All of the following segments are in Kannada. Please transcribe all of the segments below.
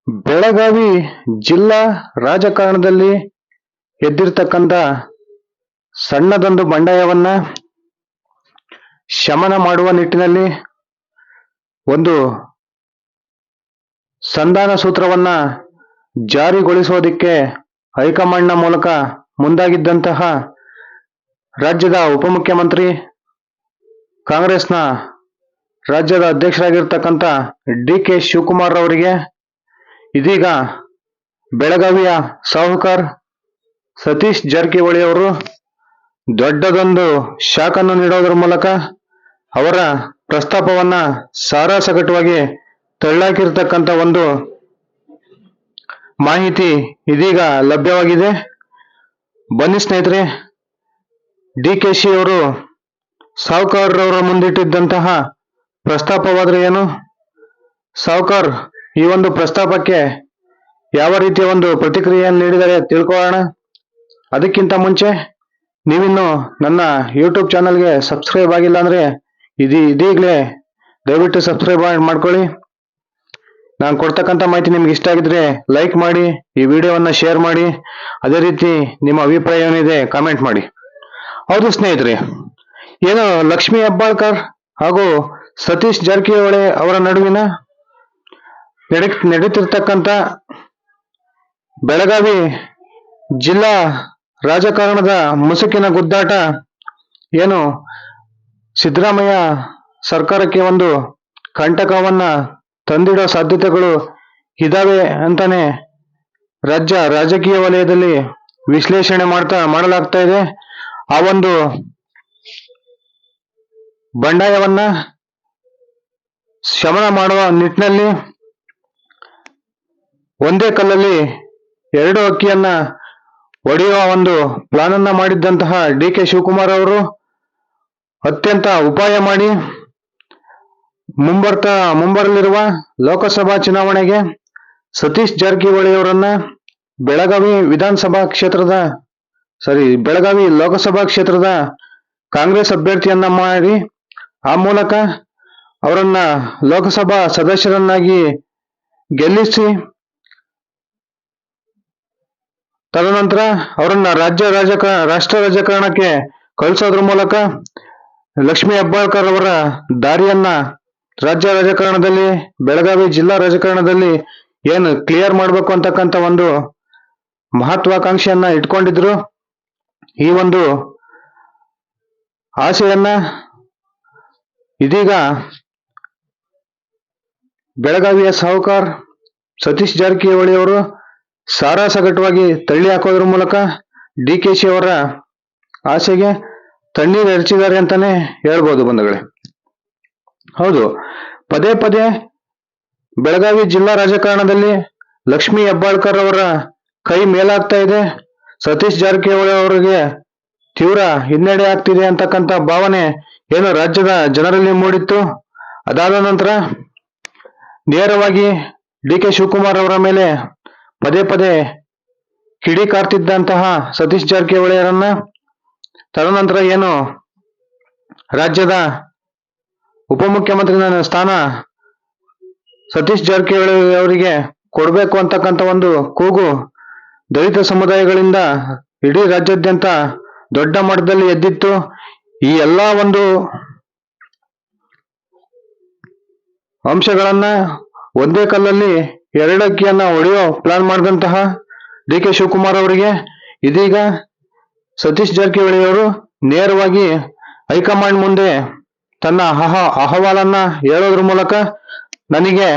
ಬೆಳಗಾವಿ ಜಿಲ್ಲಾ ರಾಜಕಾರಣದಲ್ಲಿ ಎದ್ದಿರ್ತಕ್ಕಂಥ ಸಣ್ಣದೊಂದು ಬಂಡಾಯವನ್ನ ಶಮನ ಮಾಡುವ ನಿಟ್ಟಿನಲ್ಲಿ ಒಂದು ಸಂಧಾನ ಸೂತ್ರವನ್ನ ಜಾರಿಗೊಳಿಸೋದಿಕ್ಕೆ ಹೈಕಮಾಂಡ್ನ ಮೂಲಕ ಮುಂದಾಗಿದ್ದಂತಹ ರಾಜ್ಯದ ಉಪಮುಖ್ಯಮಂತ್ರಿ ಕಾಂಗ್ರೆಸ್ನ ರಾಜ್ಯದ ಅಧ್ಯಕ್ಷರಾಗಿರ್ತಕ್ಕಂಥ ಡಿ.ಕೆ. ಶಿವಕುಮಾರ್ ಅವರಿಗೆ ಇದೀಗ ಬೆಳಗಾವಿಯ ಸಾಹುಕಾರ್ ಸತೀಶ್ ಜಾರಕಿಹೊಳಿ ಅವರು ದೊಡ್ಡದೊಂದು ಶಾಕ್ ಅನ್ನು ನೀಡೋದ್ರ ಮೂಲಕ ಅವರ ಪ್ರಸ್ತಾಪವನ್ನ ಸಾರಾಸಗಟವಾಗಿ ತಳ್ಳಾಕಿರ್ತಕ್ಕಂಥ ಒಂದು ಮಾಹಿತಿ ಇದೀಗ ಲಭ್ಯವಾಗಿದೆ. ಬನ್ನಿ ಸ್ನೇಹಿತರೆ, ಡಿ.ಕೆ.ಶಿ ಅವರು ಸಾಹುಕಾರ್ ಅವರ ಮುಂದಿಟ್ಟಿದ್ದಂತಹ ಪ್ರಸ್ತಾಪವಾದ್ರೆ ಏನು, ಸಾಹುಕಾರ್ ಈ ಒಂದು ಪ್ರಸ್ತಾಪಕ್ಕೆ ಯಾವ ರೀತಿಯ ಒಂದು ಪ್ರತಿಕ್ರಿಯೆಯನ್ನು ನೀಡಿದರೆ ತಿಳ್ಕೊಳ್ಳೋಣ. ಅದಕ್ಕಿಂತ ಮುಂಚೆ ನೀವಿನ್ನು ನನ್ನ ಯೂಟ್ಯೂಬ್ ಚಾನಲ್ಗೆ ಸಬ್ಸ್ಕ್ರೈಬ್ ಆಗಿಲ್ಲ ಅಂದ್ರೆ ಇದೀಗಲೇ ದಯವಿಟ್ಟು ಸಬ್ಸ್ಕ್ರೈಬ್ ಮಾಡ್ಕೊಳ್ಳಿ. ನಾನು ಕೊಡ್ತಕ್ಕಂಥ ಮಾಹಿತಿ ನಿಮ್ಗೆ ಇಷ್ಟ ಆಗಿದ್ರೆ ಲೈಕ್ ಮಾಡಿ, ಈ ವಿಡಿಯೋವನ್ನ ಶೇರ್ ಮಾಡಿ, ಅದೇ ರೀತಿ ನಿಮ್ಮ ಅಭಿಪ್ರಾಯ ಏನಿದೆ ಕಾಮೆಂಟ್ ಮಾಡಿ. ಹೌದು ಸ್ನೇಹಿತರೆ, ಏನು ಲಕ್ಷ್ಮೀ ಹೆಬ್ಬಾಳ್ಕರ್ ಹಾಗೂ ಸತೀಶ್ ಜಾರಕಿಹೊಳಿ ಅವರ ನಡುವಿನ ನಡೀತಿರ್ತಕ್ಕಂಥ ಬೆಳಗಾವಿ ಜಿಲ್ಲಾ ರಾಜಕಾರಣದ ಮುಸುಕಿನ ಗುದ್ದಾಟ ಏನು ಸಿದ್ದರಾಮಯ್ಯ ಸರ್ಕಾರಕ್ಕೆ ಒಂದು ಕಂಟಕವನ್ನ ತಂದಿಡೋ ಸಾಧ್ಯತೆಗಳು ಇದಾವೆ ಅಂತಾನೆ ರಾಜ್ಯ ರಾಜಕೀಯ ವಲಯದಲ್ಲಿ ವಿಶ್ಲೇಷಣೆ ಮಾಡಲಾಗ್ತಾ ಇದೆ. ಆ ಒಂದು ಬಂಡಾಯವನ್ನ ಶಮನ ಮಾಡುವ ನಿಟ್ಟಿನಲ್ಲಿ ಒಂದೇ ಕಲ್ಲಲ್ಲಿ ಎರಡು ಹಕ್ಕಿಯನ್ನ ಹೊಡೆಯುವ ಒಂದು ಪ್ಲಾನ್ ಅನ್ನ ಮಾಡಿದ್ದಂತಹ ಡಿ.ಕೆ. ಶಿವಕುಮಾರ್ ಅವರು ಅತ್ಯಂತ ಉಪಾಯ ಮಾಡಿ ಮುಂಬರಲಿರುವ ಲೋಕಸಭಾ ಚುನಾವಣೆಗೆ ಸತೀಶ್ ಜಾರಕಿಹೊಳಿ ಅವರನ್ನ ಬೆಳಗಾವಿ ಲೋಕಸಭಾ ಕ್ಷೇತ್ರದ ಕಾಂಗ್ರೆಸ್ ಅಭ್ಯರ್ಥಿಯನ್ನ ಮಾಡಿ ಆ ಮೂಲಕ ಅವರನ್ನ ಲೋಕಸಭಾ ಸದಸ್ಯರನ್ನಾಗಿ ಗೆಲ್ಲಿಸಿ ತದನಂತರ ಅವರನ್ನ ರಾಷ್ಟ್ರ ರಾಜಕಾರಣಕ್ಕೆ ಕಳಿಸೋದ್ರ ಮೂಲಕ ಲಕ್ಷ್ಮೀ ಹೆಬ್ಬಾಳ್ಕರ್ ಅವರ ದಾರಿಯನ್ನ ರಾಜ್ಯ ರಾಜಕಾರಣದಲ್ಲಿ ಬೆಳಗಾವಿ ಜಿಲ್ಲಾ ರಾಜಕಾರಣದಲ್ಲಿ ಏನು ಕ್ಲಿಯರ್ ಮಾಡಬೇಕು ಅಂತಕ್ಕಂಥ ಒಂದು ಮಹತ್ವಾಕಾಂಕ್ಷೆಯನ್ನ ಇಟ್ಕೊಂಡಿದ್ರು. ಈ ಒಂದು ಆಸೆಯನ್ನ ಇದೀಗ ಬೆಳಗಾವಿಯ ಸಾಹುಕಾರ್ ಸತೀಶ್ ಜಾರಕಿಹೊಳಿ ಅವರು ಸಾರಾಸಗಟವಾಗಿ ತಳ್ಳಿ ಹಾಕೋದ್ರ ಮೂಲಕ ಡಿ.ಕೆ.ಶಿ ಅವರ ಆಸೆಗೆ ತಣ್ಣೀರು ಎರಚಿದ್ದಾರೆ ಅಂತಾನೆ ಹೇಳ್ಬೋದು ಬಂಧುಗಳೇ. ಹೌದು, ಪದೇ ಪದೇ ಬೆಳಗಾವಿ ಜಿಲ್ಲಾ ರಾಜಕಾರಣದಲ್ಲಿ ಲಕ್ಷ್ಮೀ ಹೆಬ್ಬಾಳ್ಕರ್ ಅವರ ಕೈ ಮೇಲಾಗ್ತಾ ಇದೆ, ಸತೀಶ್ ಜಾರಕಿಹೊಳಿ ಅವರಿಗೆ ತೀವ್ರ ಹಿನ್ನಡೆ ಆಗ್ತಿದೆ ಅಂತಕ್ಕಂಥ ಭಾವನೆ ಏನು ರಾಜ್ಯದ ಜನರಲ್ಲಿ ಮೂಡಿತ್ತು. ಅದಾದ ನಂತರ ನೇರವಾಗಿ ಡಿ.ಕೆ. ಶಿವಕುಮಾರ್ ಅವರ ಮೇಲೆ ಪದೇ ಪದೇ ಕಿಡಿಕಾರ್ತಿದ್ದಂತಹ ಸತೀಶ್ ಜಾರಕಿಹೊಳಿ ಅವರನ್ನ ತದನಂತರ ಏನು ರಾಜ್ಯದ ಉಪಮುಖ್ಯಮಂತ್ರಿ ಸ್ಥಾನ ಸತೀಶ್ ಜಾರಕಿಹೊಳಿ ಅವರಿಗೆ ಕೊಡಬೇಕು ಅಂತಕ್ಕಂಥ ಒಂದು ಕೂಗು ದಲಿತ ಸಮುದಾಯಗಳಿಂದ ಇಡೀ ರಾಜ್ಯಾದ್ಯಂತ ದೊಡ್ಡ ಮಟ್ಟದಲ್ಲಿ ಎದ್ದಿತ್ತು. ಈ ಎಲ್ಲಾ ಒಂದು ಅಂಶಗಳನ್ನ ಒಂದೇ ಕಲ್ಲಲ್ಲಿ ಎರಡಕ್ಕಿಯನ್ನ ಹೊಡೆಯೋ ಪ್ಲಾನ್ ಮಾಡಿದಂತಹ ಡಿ.ಕೆ. ಶಿವಕುಮಾರ್ ಅವರಿಗೆ ಇದೀಗ ಸತೀಶ್ ಜಾರಕಿಹೊಳಿ ಅವರು ನೇರವಾಗಿ ಹೈಕಮಾಂಡ್ ಮುಂದೆ ತನ್ನ ಅಹವಾಲನ್ನ ಹೇಳೋದ್ರ ಮೂಲಕ ನನಗೆ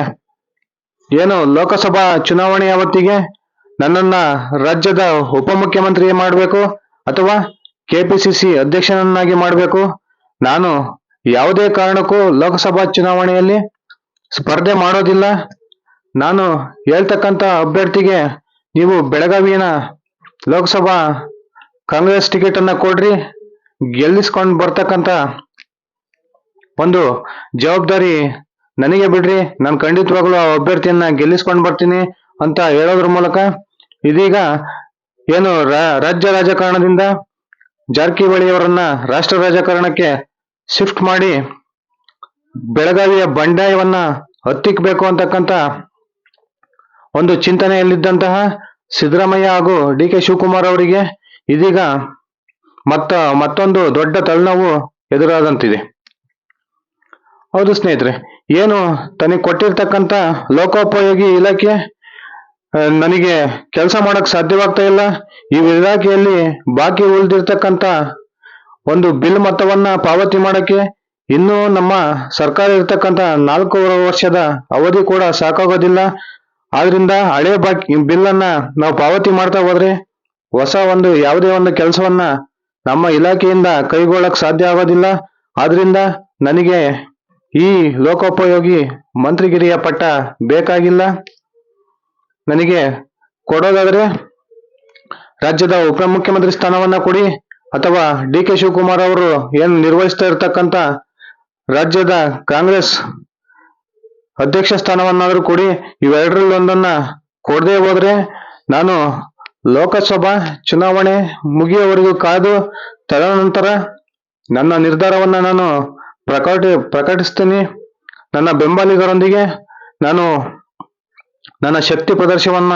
ಏನು ಲೋಕಸಭಾ ಚುನಾವಣೆಯ ಹೊತ್ತಿಗೆ ನನ್ನನ್ನ ರಾಜ್ಯದ ಉಪಮುಖ್ಯಮಂತ್ರಿ ಮಾಡಬೇಕು ಅಥವಾ ಕೆಪಿಸಿಸಿ ಅಧ್ಯಕ್ಷನನ್ನಾಗಿ ಮಾಡಬೇಕು, ನಾನು ಯಾವುದೇ ಕಾರಣಕ್ಕೂ ಲೋಕಸಭಾ ಚುನಾವಣೆಯಲ್ಲಿ ಸ್ಪರ್ಧೆ ಮಾಡೋದಿಲ್ಲ, ನಾನು ಹೇಳ್ತಕ್ಕಂಥ ಅಭ್ಯರ್ಥಿಗೆ ನೀವು ಬೆಳಗಾವಿನ ಲೋಕಸಭಾ ಕಾಂಗ್ರೆಸ್ ಟಿಕೆಟ್ ಅನ್ನ ಕೊಡ್ರಿ, ಗೆಲ್ಲಿಸ್ಕೊಂಡು ಬರ್ತಕ್ಕಂಥ ಒಂದು ಜವಾಬ್ದಾರಿ ನನಗೆ ಬಿಡ್ರಿ, ನಾನು ಖಂಡಿತವಾಗ್ಲೂ ಆ ಅಭ್ಯರ್ಥಿಯನ್ನ ಗೆಲ್ಲಿಸ್ಕೊಂಡು ಬರ್ತೀನಿ ಅಂತ ಹೇಳೋದ್ರ ಮೂಲಕ ಇದೀಗ ಏನು ರಾಜ್ಯ ರಾಜಕಾರಣದಿಂದ ಜಾರಕಿಹೊಳಿ ಅವರನ್ನ ರಾಷ್ಟ್ರ ರಾಜಕಾರಣಕ್ಕೆ ಶಿಫ್ಟ್ ಮಾಡಿ ಬೆಳಗಾವಿಯ ಬಂಡಾಯವನ್ನ ಹತ್ತಿಕ್ಬೇಕು ಅಂತಕ್ಕಂಥ ಒಂದು ಚಿಂತನೆಯಲ್ಲಿದ್ದಂತಹ ಸಿದ್ದರಾಮಯ್ಯ ಹಾಗೂ ಡಿ ಕೆ ಶಿವಕುಮಾರ್ ಅವರಿಗೆ ಇದೀಗ ಮತ್ತೊಂದು ದೊಡ್ಡ ತಲೆನೋವು ಎದುರಾದಂತಿದೆ. ಹೌದು ಸ್ನೇಹಿತರೆ, ಏನು ತನಗೆ ಕೊಟ್ಟಿರ್ತಕ್ಕಂಥ ಲೋಕೋಪಯೋಗಿ ಇಲಾಖೆ ನನಗೆ ಕೆಲಸ ಮಾಡಕ್ ಸಾಧ್ಯವಾಗ್ತಾ ಇಲ್ಲ. ಈ ಇಲಾಖೆಯಲ್ಲಿ ಬಾಕಿ ಉಳಿದಿರ್ತಕ್ಕಂಥ ಒಂದು ಬಿಲ್ ಮೊತ್ತವನ್ನ ಪಾವತಿ ಮಾಡಕ್ಕೆ ಇನ್ನೂ ನಮ್ಮ ಸರ್ಕಾರ ಇರ್ತಕ್ಕಂಥ 4 ವರ್ಷದ ಅವಧಿ ಕೂಡ ಸಾಕಾಗೋದಿಲ್ಲ. ಆದ್ರಿಂದ ಹಳೆ ಬಾಕಿ ಬಿಲ್ ಅನ್ನ ನಾವು ಪಾವತಿ ಮಾಡ್ತಾ ಹೋದ್ರೆ ಹೊಸ ಯಾವುದೇ ಒಂದು ಕೆಲಸವನ್ನ ನಮ್ಮ ಇಲಾಖೆಯಿಂದ ಕೈಗೊಳ್ಳಕ್ ಸಾಧ್ಯ ಆಗೋದಿಲ್ಲ. ಆದ್ರಿಂದ ನನಗೆ ಈ ಲೋಕೋಪಯೋಗಿ ಮಂತ್ರಿಗಿರಿಯ ಪಟ್ಟ ಬೇಕಾಗಿಲ್ಲ. ನನಗೆ ಕೊಡೋದಾದ್ರೆ ರಾಜ್ಯದ ಉಪಮುಖ್ಯಮಂತ್ರಿ ಸ್ಥಾನವನ್ನ ಕೊಡಿ, ಅಥವಾ ಡಿ ಕೆ ಶಿವಕುಮಾರ್ ಅವರು ಏನು ನಿರ್ವಹಿಸ್ತಾ ಇರ್ತಕ್ಕಂಥ ರಾಜ್ಯದ ಕಾಂಗ್ರೆಸ್ ಅಧ್ಯಕ್ಷ ಸ್ಥಾನವನ್ನಾದ್ರೂ ಕೊಡಿ. ಇವೆರಡರಲ್ಲಿ ಒಂದನ್ನ ಕೊಡದೆ ಹೋದ್ರೆ ನಾನು ಲೋಕಸಭಾ ಚುನಾವಣೆ ಮುಗಿಯುವವರೆಗೂ ಕಾದು ತದನಂತರ ನನ್ನ ನಿರ್ಧಾರವನ್ನ ನಾನು ಪ್ರಕಟಿಸ್ತೀನಿ. ನನ್ನ ಬೆಂಬಲಿಗರೊಂದಿಗೆ ನಾನು ನನ್ನ ಶಕ್ತಿ ಪ್ರದರ್ಶನವನ್ನ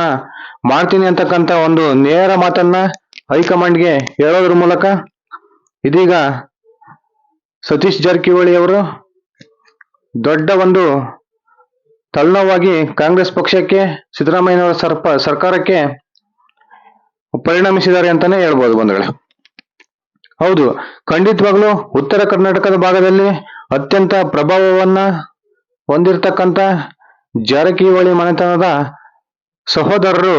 ಮಾಡ್ತೀನಿ ಅಂತಕ್ಕಂಥ ಒಂದು ನೇರ ಮಾತನ್ನ ಹೈಕಮಾಂಡ್ಗೆ ಹೇಳೋದ್ರ ಮೂಲಕ ಇದೀಗ ಸತೀಶ್ ಜಾರಕಿಹೊಳಿ ಅವರು ದೊಡ್ಡ ಒಂದು ತಲೆನೋವಾಗಿ ಕಾಂಗ್ರೆಸ್ ಪಕ್ಷಕ್ಕೆ, ಸಿದ್ದರಾಮಯ್ಯನವರ ಸರ್ಕಾರಕ್ಕೆ ಪರಿಣಮಿಸಿದ್ದಾರೆ ಅಂತಾನೆ ಹೇಳ್ಬೋದು ಬಂಧುಗಳೇ. ಹೌದು, ಖಂಡಿತವಾಗ್ಲೂ ಉತ್ತರ ಕರ್ನಾಟಕದ ಭಾಗದಲ್ಲಿ ಅತ್ಯಂತ ಪ್ರಭಾವವನ್ನ ಹೊಂದಿರತಕ್ಕಂಥ ಜಾರಕಿಹೊಳಿ ಮನೆತನದ ಸಹೋದರರು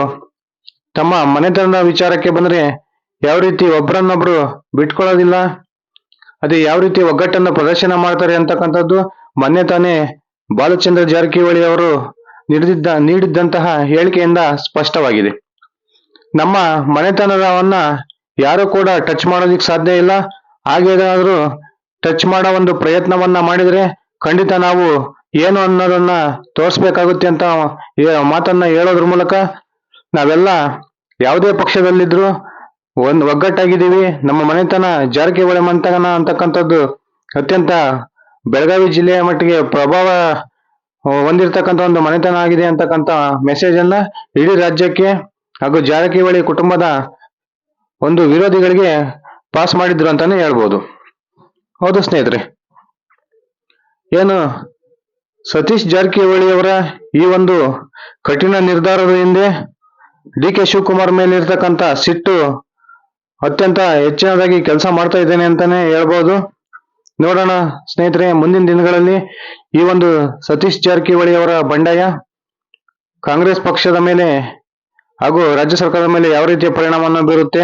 ತಮ್ಮ ಮನೆತನದ ವಿಚಾರಕ್ಕೆ ಬಂದ್ರೆ ಯಾವ ರೀತಿ ಒಬ್ಬರನ್ನೊಬ್ರು ಬಿಟ್ಕೊಳ್ಳೋದಿಲ್ಲ, ಅದೇ ಯಾವ ರೀತಿ ಒಗ್ಗಟ್ಟನ್ನು ಪ್ರದರ್ಶನ ಮಾಡ್ತಾರೆ ಅಂತಕ್ಕಂಥದ್ದು ಮೊನ್ನೆ ತಾನೇ ಬಾಲಚಂದ್ರ ಜಾರಕಿಹೊಳಿ ಅವರು ನೀಡಿದ್ದಂತಹ ಹೇಳಿಕೆಯಿಂದ ಸ್ಪಷ್ಟವಾಗಿದೆ. ನಮ್ಮ ಮನೆತನದವನ್ನ ಯಾರು ಕೂಡ ಟಚ್ ಮಾಡೋದಿಕ್ ಸಾಧ್ಯ ಇಲ್ಲ. ಹಾಗೇನಾದ್ರೂ ಟಚ್ ಮಾಡೋ ಒಂದು ಪ್ರಯತ್ನವನ್ನ ಮಾಡಿದ್ರೆ ಖಂಡಿತ ನಾವು ಏನು ಅನ್ನೋದನ್ನ ತೋರಿಸ್ಬೇಕಾಗುತ್ತೆ ಅಂತ ಮಾತನ್ನ ಹೇಳೋದ್ರ ಮೂಲಕ ನಾವೆಲ್ಲ ಯಾವುದೇ ಪಕ್ಷದಲ್ಲಿದ್ರು ಒಗ್ಗಟ್ಟಾಗಿದ್ದೀವಿ. ನಮ್ಮ ಮನೆತನ ಜಾರಕಿಹೊಳಿ ಮನೆತನ ಅಂತಕ್ಕಂಥದ್ದು ಅತ್ಯಂತ ಬೆಳಗಾವಿ ಜಿಲ್ಲೆಯ ಮಟ್ಟಿಗೆ ಪ್ರಭಾವ ಹೊಂದಿರತಕ್ಕಂಥ ಒಂದು ಮನೆತನ ಆಗಿದೆ ಅಂತಕ್ಕಂಥ ಮೆಸೇಜ್ ಅನ್ನ ಇಡೀ ರಾಜ್ಯಕ್ಕೆ ಹಾಗೂ ಜಾರಕಿಹೊಳಿ ಕುಟುಂಬದ ಒಂದು ವಿರೋಧಿಗಳಿಗೆ ಪಾಸ್ ಮಾಡಿದ್ರು ಅಂತಾನೆ ಹೇಳ್ಬೋದು. ಹೌದು ಸ್ನೇಹಿತರೆ, ಏನು ಸತೀಶ್ ಜಾರಕಿಹೊಳಿ ಅವರ ಈ ಒಂದು ಕಠಿಣ ನಿರ್ಧಾರದ ಹಿಂದೆ ಡಿ ಕೆ ಶಿವಕುಮಾರ್ ಮೇಲೆ ಇರ್ತಕ್ಕಂಥ ಸಿಟ್ಟು ಅತ್ಯಂತ ಹೆಚ್ಚಿನದಾಗಿ ಕೆಲಸ ಮಾಡ್ತಾ ಇದ್ದೇನೆ ಅಂತಾನೆ ಹೇಳ್ಬೋದು. ನೋಡೋಣ ಸ್ನೇಹಿತರೆ, ಮುಂದಿನ ದಿನಗಳಲ್ಲಿ ಈ ಒಂದು ಸತೀಶ್ ಜಾರಕಿಹೊಳಿ ಅವರ ಬಂಡಾಯ ಕಾಂಗ್ರೆಸ್ ಪಕ್ಷದ ಮೇಲೆ ಹಾಗೂ ರಾಜ್ಯ ಸರ್ಕಾರದ ಮೇಲೆ ಯಾವ ರೀತಿಯ ಪರಿಣಾಮವನ್ನು ಬೀರುತ್ತೆ.